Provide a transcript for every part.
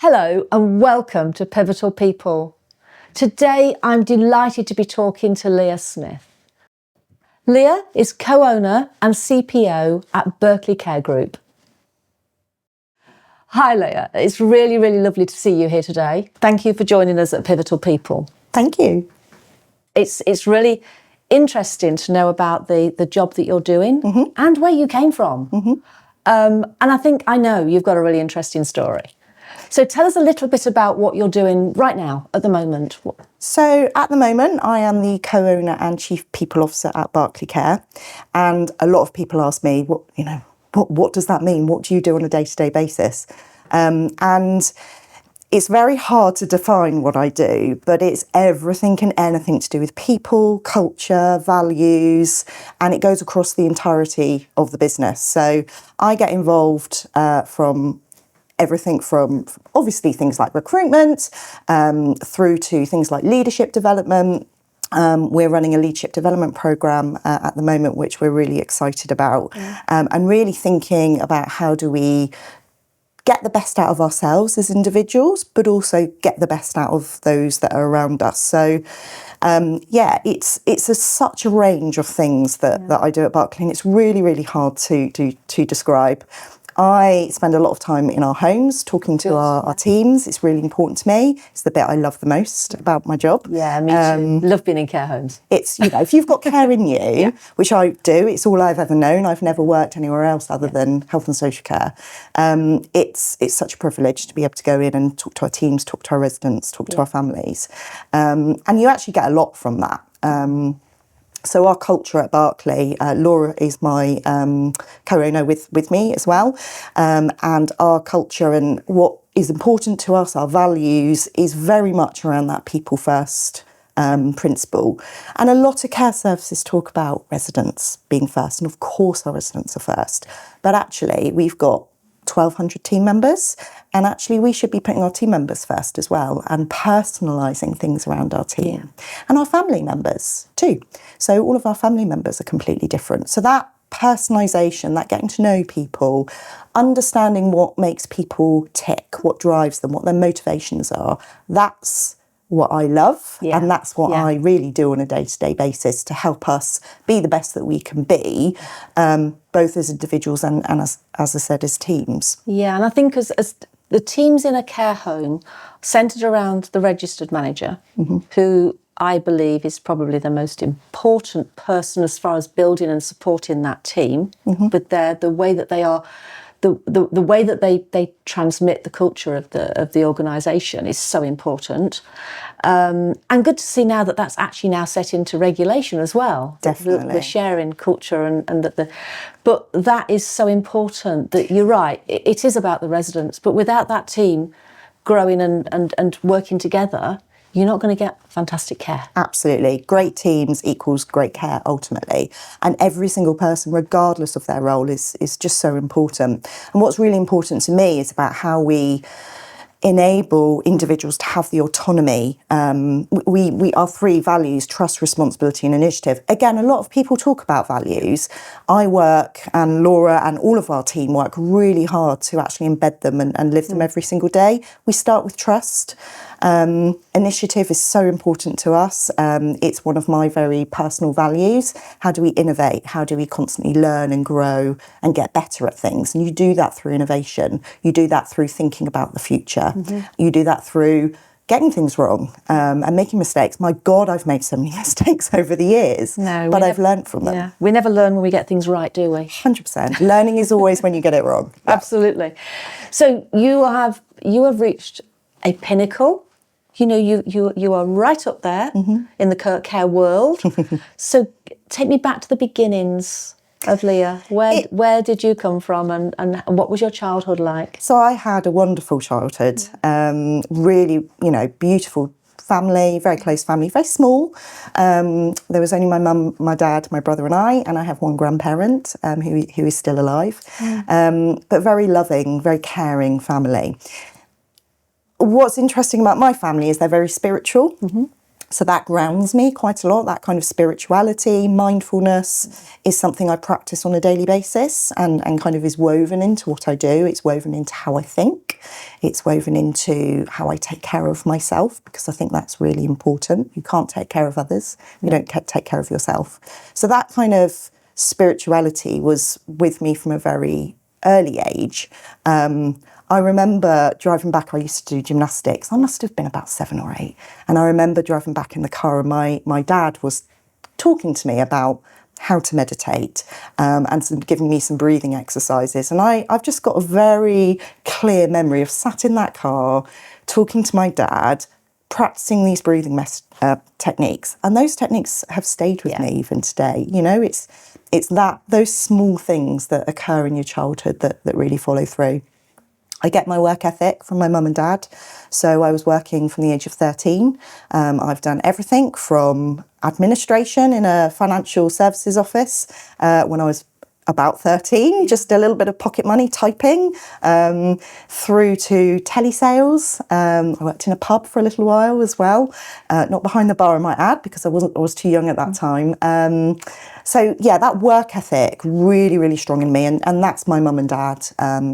Hello and welcome to Pivotal People. Today I'm delighted to be talking to Leah Smith. Leah is co-owner and CPO at Berkley Care Group. Hi Leah, it's really lovely to see you here today. Thank you for joining us at Pivotal People. Thank you. It's really interesting to know about the job that you're doing and where you came from. And I know you've got a really interesting story. So tell us a little bit about what you're doing right now, at the moment. So at the moment, I am the co-owner and chief people officer at Berkley Care. And a lot of people ask me, what does that mean? What do you do on a day-to-day basis? And it's very hard to define what I do, but it's everything and anything to do with people, culture, values, and it goes across the entirety of the business. So I get involved from everything from obviously things like recruitment through to things like leadership development. We're running a leadership development program at the moment, which we're really excited about, and really thinking about how do we get the best out of ourselves as individuals, but also get the best out of those that are around us. So it's such a range of things that I do at Berkley, and it's really hard to describe. I spend a lot of time in our homes talking to our teams. It's really important to me. It's the bit I love the most about my job. Yeah, me too. Love being in care homes. It's, if you've got care in you, which I do, it's all I've ever known. I've never worked anywhere else other than health and social care. It's such a privilege to be able to go in and talk to our teams, talk to our residents, talk to our families. And you actually get a lot from that. So our culture at Berkley, Laura is my co-owner with me as well, and our culture and what is important to us, our values, is very much around that people first principle. And a lot of care services talk about residents being first, and of course our residents are first, but actually we've got 1,200 team members, and actually we should be putting our team members first as well and personalising things around our team and our family members too. So all of our family members are completely different. So that personalisation, that getting to know people, understanding what makes people tick, what drives them, what their motivations are, that's what I love, and that's what I really do on a day-to-day basis to help us be the best that we can be, both as individuals and as I said, as teams. Yeah, and I think as the teams in a care home centred around the registered manager, who I believe is probably the most important person as far as building and supporting that team, but the way that they are, the way that they transmit the culture of the organisation is so important. And good to see now that that's actually now set into regulation as well. Definitely. The sharing culture and but that is so important that you're right, it is about the residents, but without that team growing and working together, you're not going to get fantastic care. Absolutely. Great teams equals great care ultimately. And every single person, regardless of their role, is just so important. And what's really important to me is about how we enable individuals to have the autonomy. We our three values: trust, responsibility and initiative. Again, a lot of people talk about values. I work, and Laura and all of our team work really hard to actually embed them and live them every single day. We start with trust. Initiative is so important to us. It's one of my very personal values. How do we innovate? How do we constantly learn and grow and get better at things? And you do that through innovation. You do that through thinking about the future. You do that through getting things wrong and making mistakes. My God, I've made so many mistakes over the years, but I've learned from them. Yeah. We never learn when we get things right, do we? 100%. Learning is always when you get it wrong. Yeah. Absolutely. So you have reached a pinnacle. You are right up there in the care world. So take me back to the beginnings of Leah. Where did you come from and what was your childhood like? So I had a wonderful childhood, really, beautiful family, very close family, very small. There was only my mum, my dad, my brother and I have one grandparent who is still alive, but very loving, very caring family. What's interesting about my family is they're very spiritual. So that grounds me quite a lot. That kind of spirituality, mindfulness is something I practice on a daily basis and kind of is woven into what I do. It's woven into how I think. It's woven into how I take care of myself, because I think that's really important. You can't take care of others. You don't take care of yourself. So that kind of spirituality was with me from a very early age. I remember driving back, I used to do gymnastics. I must have been about 7 or 8. And I remember driving back in the car and my dad was talking to me about how to meditate and giving me some breathing exercises. And I've just got a very clear memory of sat in that car, talking to my dad, practicing these breathing techniques. And those techniques have stayed with me even today. You know, it's those small things that occur in your childhood that really follow through. I get my work ethic from my mum and dad. So I was working from the age of 13. I've done everything from administration in a financial services office when I was about 13, just a little bit of pocket money typing, through to telesales. I worked in a pub for a little while as well, not behind the bar, I might add, because I was too young at that time. So yeah, that work ethic really, really strong in me, and that's my mum and dad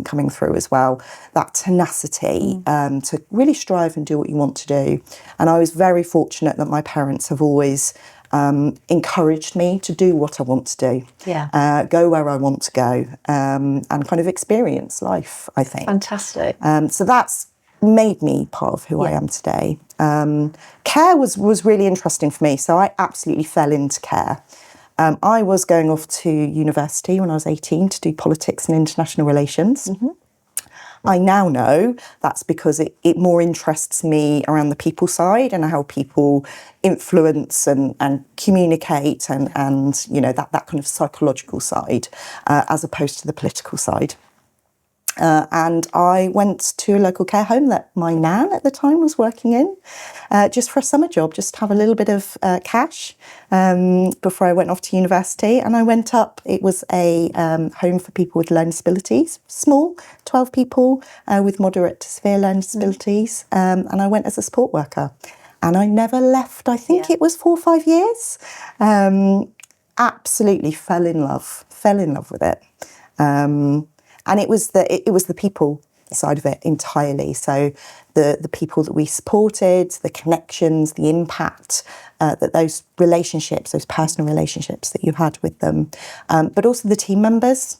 coming through as well. That tenacity to really strive and do what you want to do. And I was very fortunate that my parents have always encouraged me to do what I want to do, go where I want to go, and kind of experience life, I think. Fantastic. So that's made me part of who I am today. Care was really interesting for me, so I absolutely fell into care. I was going off to university when I was 18 to do politics and international relations. I now know that's because it more interests me around the people side and how people influence and communicate and you know, that kind of psychological side as opposed to the political side. And I went to a local care home that my nan at the time was working in, just for a summer job, just to have a little bit of cash before I went off to university. And I went up, it was a home for people with learning disabilities, small, 12 people with moderate to severe learning disabilities. And I went as a support worker. And I never left, I think it was 4 or 5 years. Absolutely fell in love with it. And it was the people side of it entirely. So the people that we supported, the connections, the impact that those relationships, those personal relationships that you had with them, but also the team members.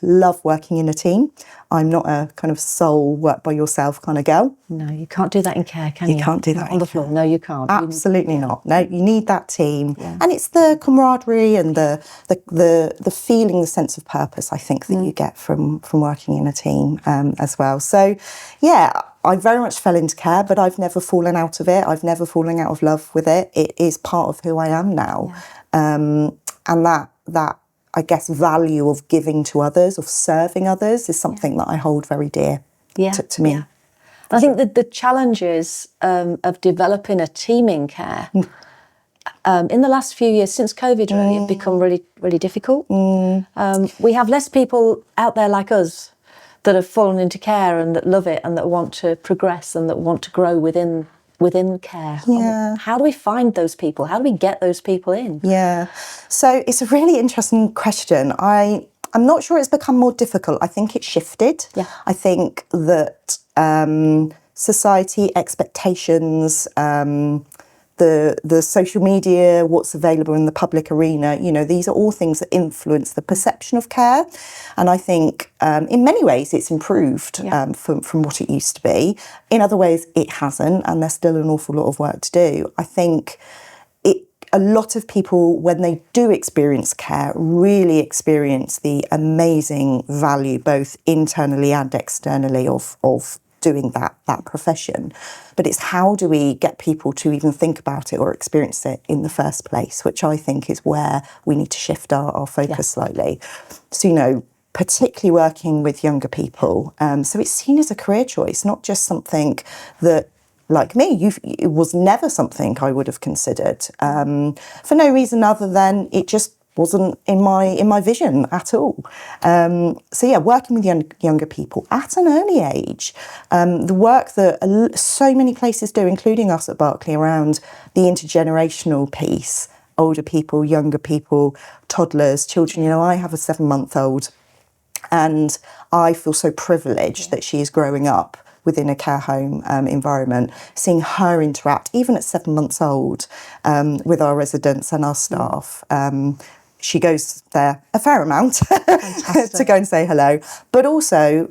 Love working in a team. I'm not a kind of sole work by yourself kind of girl. No, you can't do that in care, can you? You can't do that on the floor. No, you can't. Absolutely not. No, you need that team, and it's the camaraderie and the feeling, the sense of purpose, I think, that you get from working in a team as well. So, yeah, I very much fell into care, but I've never fallen out of it. I've never fallen out of love with it. It is part of who I am now, and that I guess value of giving to others, of serving others, is something that I hold very dear to me. I think that the challenges of developing a team in care in the last few years, since COVID, really, have become really, really difficult. We have less people out there like us that have fallen into care and that love it and that want to progress and that want to grow within care. How do we find those people? How do we get those people in? So it's a really interesting question. I'm not sure it's become more difficult. I think it's shifted. I think that society expectations, the social media, what's available in the public arena, you know, these are all things that influence the perception of care. And I think in many ways it's improved from what it used to be. In other ways it hasn't, and there's still an awful lot of work to do. I think a lot of people, when they do experience care, really experience the amazing value, both internally and externally, of doing that profession. But it's how do we get people to even think about it or experience it in the first place, which I think is where we need to shift our focus slightly. So, you know, particularly working with younger people. So it's seen as a career choice, not just something that, like me, it was never something I would have considered for no reason other than it just wasn't in my vision at all. So yeah, working with younger people at an early age, the work that so many places do, including us at Berkley, around the intergenerational piece, older people, younger people, toddlers, children. You know, I have a 7-month-old, and I feel so privileged that she is growing up within a care home environment, seeing her interact, even at 7 months old, with our residents and our staff. She goes there a fair amount to go and say hello, but also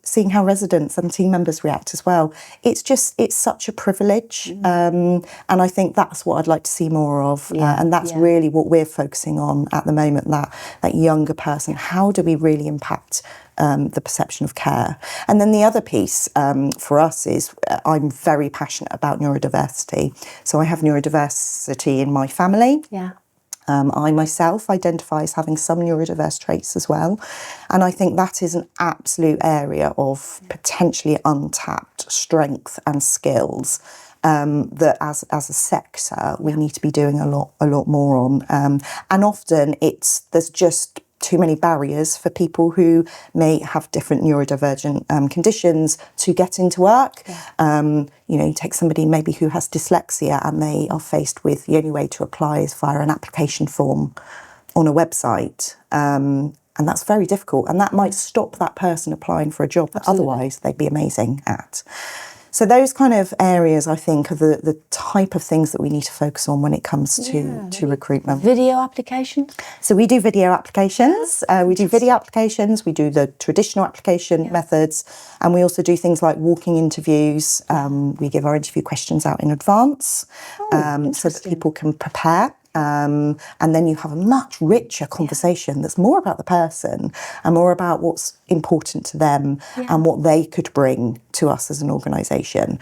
seeing how residents and team members react as well. It's such a privilege, and I think that's what I'd like to see more of, and that's really what we're focusing on at the moment. That younger person. How do we really impact the perception of care? And then the other piece for us is I'm very passionate about neurodiversity. So I have neurodiversity in my family. Yeah. I myself identify as having some neurodiverse traits as well. And I think that is an absolute area of potentially untapped strength and skills that as a sector we need to be doing a lot more on. And often there's just too many barriers for people who may have different neurodivergent conditions to get into work. You know, you take somebody maybe who has dyslexia and they are faced with the only way to apply is via an application form on a website. And that's very difficult. And that might stop that person applying for a job that otherwise they'd be amazing at. So those kind of areas, I think, are the type of things that we need to focus on when it comes to recruitment. Video applications? So we do video applications. We do video applications. We do the traditional application methods. And we also do things like walking interviews. We give our interview questions out in advance so that people can prepare. And then you have a much richer conversation that's more about the person and more about what's important to them and what they could bring to us as an organisation.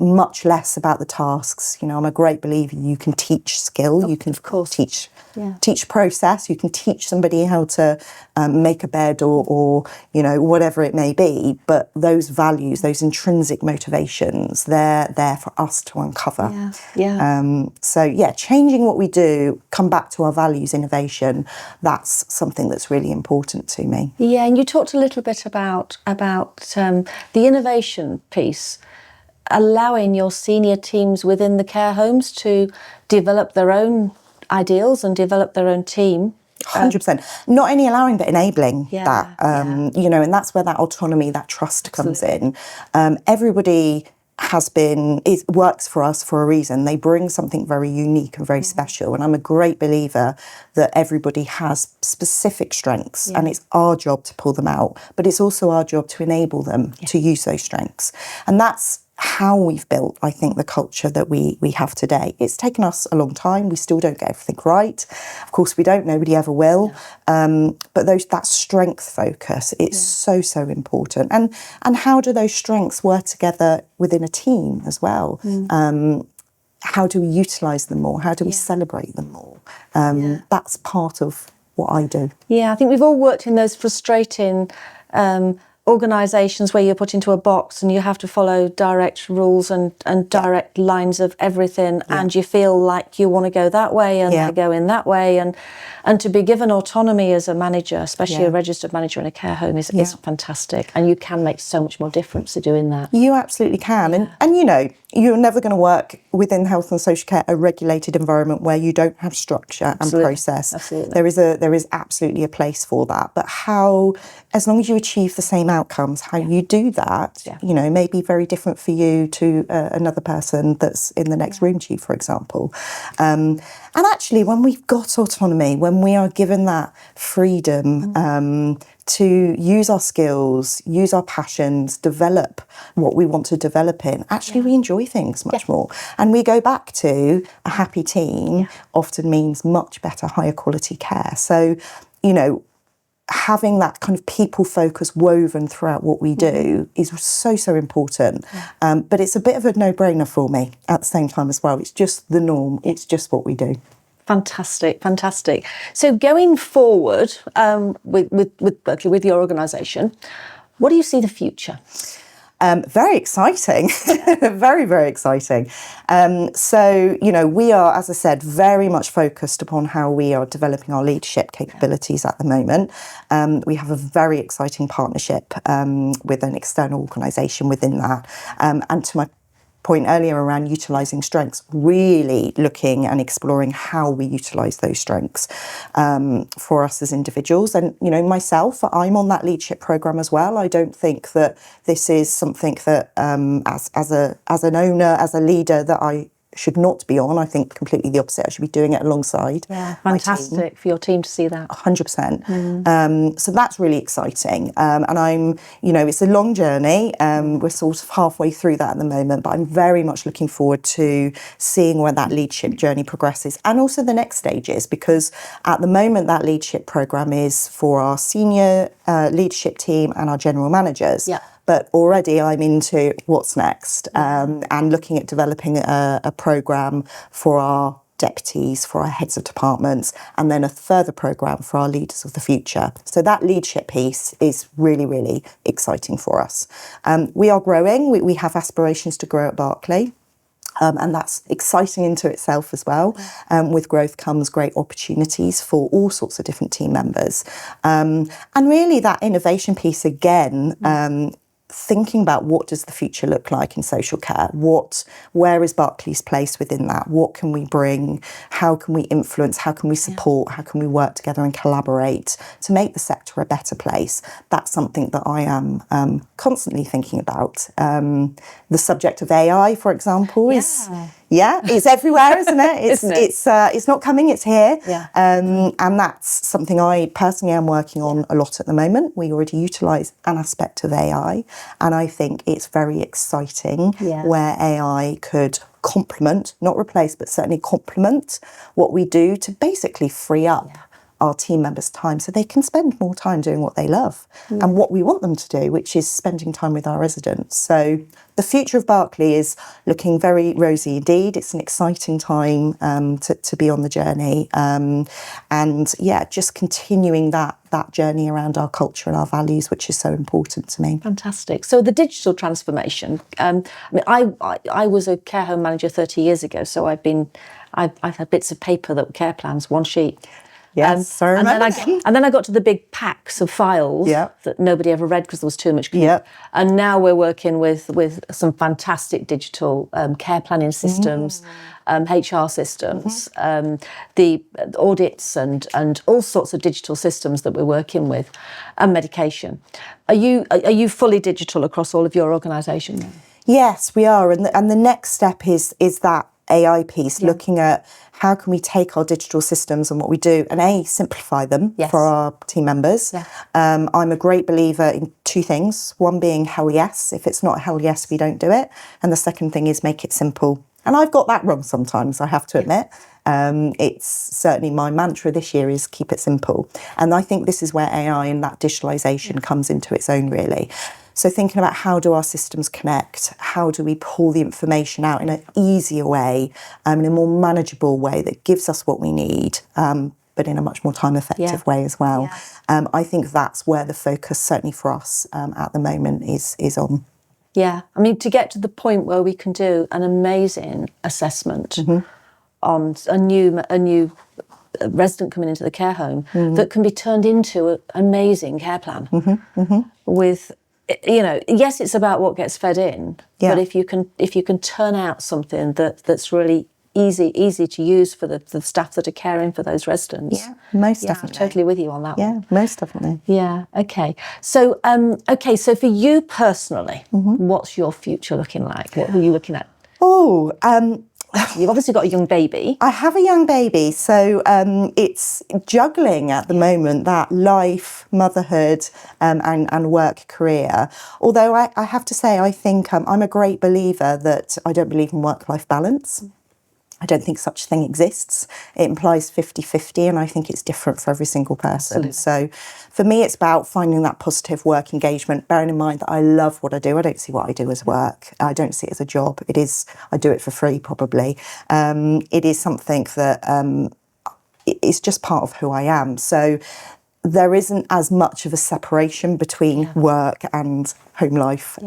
Much less about the tasks. You know, I'm a great believer you can teach skill, you can of course teach process, you can teach somebody how to make a bed or you know, whatever it may be, but those values, those intrinsic motivations, they're there for us to uncover. So changing what we do, come back to our values, innovation, that's something that's really important to me. Yeah, and you talked a little bit about the innovation piece, allowing your senior teams within the care homes to develop their own ideals and develop their own team. 100%. Not only allowing, but enabling that. You know, and that's where that autonomy, that trust comes in. Everybody works for us for a reason. They bring something very unique and very special. And I'm a great believer that everybody has specific strengths and it's our job to pull them out, but it's also our job to enable them to use those strengths. And that's how we've built, I think, the culture that we have today. It's taken us a long time. We still don't get everything right. Of course, we don't. Nobody ever will. But that strength focus, it's so important. And how do those strengths work together within a team as well? How do we utilise them more? How do we celebrate them more? That's part of what I do. Yeah, I think we've all worked in those frustrating organisations where you're put into a box and you have to follow direct rules and direct lines of everything, and you feel like you want to go that way and they go in that way, and to be given autonomy as a manager, especially a registered manager in a care home, is fantastic, and you can make so much more difference to doing that. You absolutely can. And you know, you're never going to work within health and social care, a regulated environment where you don't have structure and process. There is absolutely a place for that. But as long as you achieve the same outcomes, how you do that, you know, may be very different for you to another person that's in the next room to you, for example. And actually, when we've got autonomy, when we are given that freedom to use our skills, use our passions, develop what we want to develop in, actually we enjoy things much more. And we go back to a happy team often means much better, higher quality care. So, you know, having that kind of people focus woven throughout what we do is so important. But it's a bit of a no-brainer for me at the same time as well. It's just the norm. It's just what we do. Fantastic. So going forward with Berkley, with your organisation, what do you see the future? Very exciting, very, very exciting. So, we are, as I said, very much focused upon how we are developing our leadership capabilities at the moment. We have a very exciting partnership with an external organisation within that. And to my point earlier around utilising strengths, really looking and exploring how we utilise those strengths for us as individuals. And, myself, I'm on that leadership programme as well. I don't think that this is something that as an owner, as a leader, that I should not be on. I think completely the opposite. I should be doing it alongside. Yeah, fantastic for your team to see that. 100%. So that's really exciting. And I'm, it's a long journey. We're sort of halfway through that at the moment, but I'm very much looking forward to seeing where that leadership journey progresses and also the next stages, because at the moment that leadership programme is for our senior leadership team and our general managers. Yeah. But already I'm into what's next and looking at developing a programme for our deputies, for our heads of departments, and then a further programme for our leaders of the future. So that leadership piece is really, really exciting for us. We are growing. We have aspirations to grow at Berkley. And that's exciting into itself as well. With growth comes great opportunities for all sorts of different team members. And really that innovation piece again, thinking about what does the future look like in social care? Where is Berkley's place within that? What can we bring? How can we influence? How can we support? How can we work together and collaborate to make the sector a better place? That's something that I am constantly thinking about. The subject of AI, for example, it's everywhere, isn't it? It's not coming, it's here. Yeah. And that's something I personally am working on a lot at the moment. We already utilise an aspect of AI, and I think it's very exciting where AI could complement, not replace, but certainly complement what we do to basically free up our team members' time so they can spend more time doing what they love and what we want them to do, which is spending time with our residents. So the future of Berkley is looking very rosy indeed. It's an exciting time to be on the journey. Just continuing that journey around our culture and our values, which is so important to me. Fantastic. So the digital transformation. I was a care home manager 30 years ago, so I've had bits of paper that were care plans, one sheet. Yes, I remember. And then I got to the big packs of files that nobody ever read because there was too much. And now we're working with some fantastic digital care planning systems, HR systems, the audits and all sorts of digital systems that we're working with, and medication. Are you fully digital across all of your organisation now? Yes, we are. And the next step is that AI piece, looking at how can we take our digital systems and what we do and simplify them for our team members. I'm a great believer in two things. One being hell yes. If it's not hell yes, we don't do it. And the second thing is make it simple. And I've got that wrong sometimes, I have to admit. It's certainly my mantra this year is keep it simple. And I think this is where AI and that digitalisation comes into its own, really. So thinking about how do our systems connect, how do we pull the information out in an easier way, in a more manageable way that gives us what we need, but in a much more time-effective way as well. I think that's where the focus, certainly for us at the moment, is on. Yeah, I mean, to get to the point where we can do an amazing assessment on a new resident coming into the care home that can be turned into an amazing care plan with, yes, it's about what gets fed in, but if you can turn out something that's really easy to use for the staff that are caring for those residents. Yeah, most definitely. I'm totally with you on that one. Yeah, most definitely. Yeah, okay. So, so for you personally, what's your future looking like? What are you looking at? You've obviously got a young baby. I have a young baby, so it's juggling at the moment, that life, motherhood and work career. Although I have to say, I think I'm a great believer that I don't believe in work-life balance. I don't think such a thing exists. It implies 50-50, and I think it's different for every single person. Absolutely. So for me, it's about finding that positive work engagement, bearing in mind that I love what I do. I don't see what I do as work. I don't see it as a job. It is, I do it for free, probably. It is something that it's just part of who I am. So there isn't as much of a separation between work and home life,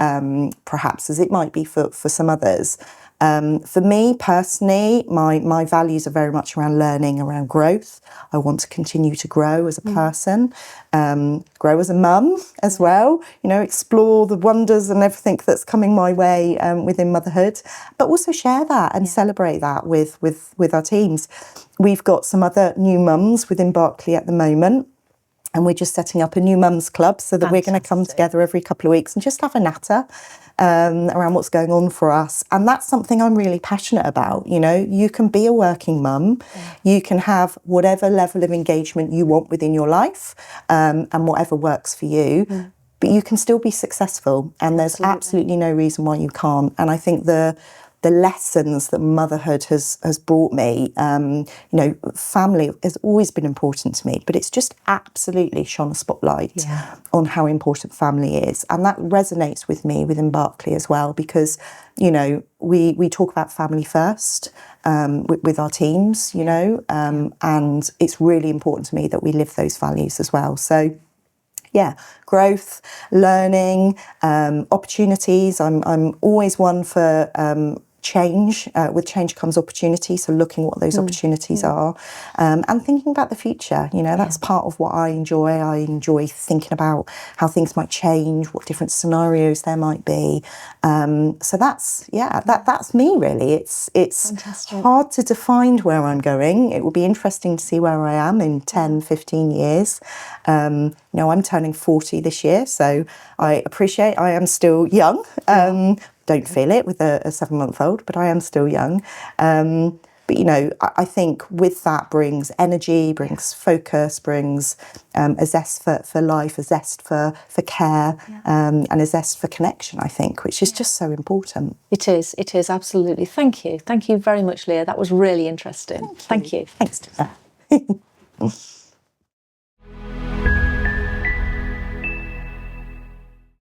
perhaps, as it might be for some others. For me personally, my values are very much around learning, around growth. I want to continue to grow as a person, grow as a mum as well, you know, explore the wonders and everything that's coming my way within motherhood, but also share that and celebrate that with our teams. We've got some other new mums within Berkley at the moment. And we're just setting up a new mums club so that we're going to come together every couple of weeks and just have a natter around what's going on for us. And that's something I'm really passionate about. You know, you can be a working mum, you can have whatever level of engagement you want within your life, and whatever works for you, but you can still be successful. And there's absolutely no reason why you can't. And I think the lessons that motherhood has brought me, you know, family has always been important to me, but it's just absolutely shone a spotlight on how important family is. And that resonates with me within Berkley as well, because, you know, we talk about family first with our teams, you know, and it's really important to me that we live those values as well. So growth, learning, opportunities. I'm always one for change. With change comes opportunity. So looking what those opportunities are, and thinking about the future. You know, that's part of what I enjoy. I enjoy thinking about how things might change, what different scenarios there might be. So that's me really. It's hard to define where I'm going. It will be interesting to see where I am in 10, 15 years. You know, I'm turning 40 this year, so I appreciate I am still young. Don't feel it with a 7-month-old, but I am still young. But, you know, I think with that brings energy, brings focus, brings a zest for life, a zest for care, and a zest for connection, I think, which is just so important. It is, absolutely. Thank you. Thank you very much, Leah. That was really interesting. Thank you. Thanks, Tina.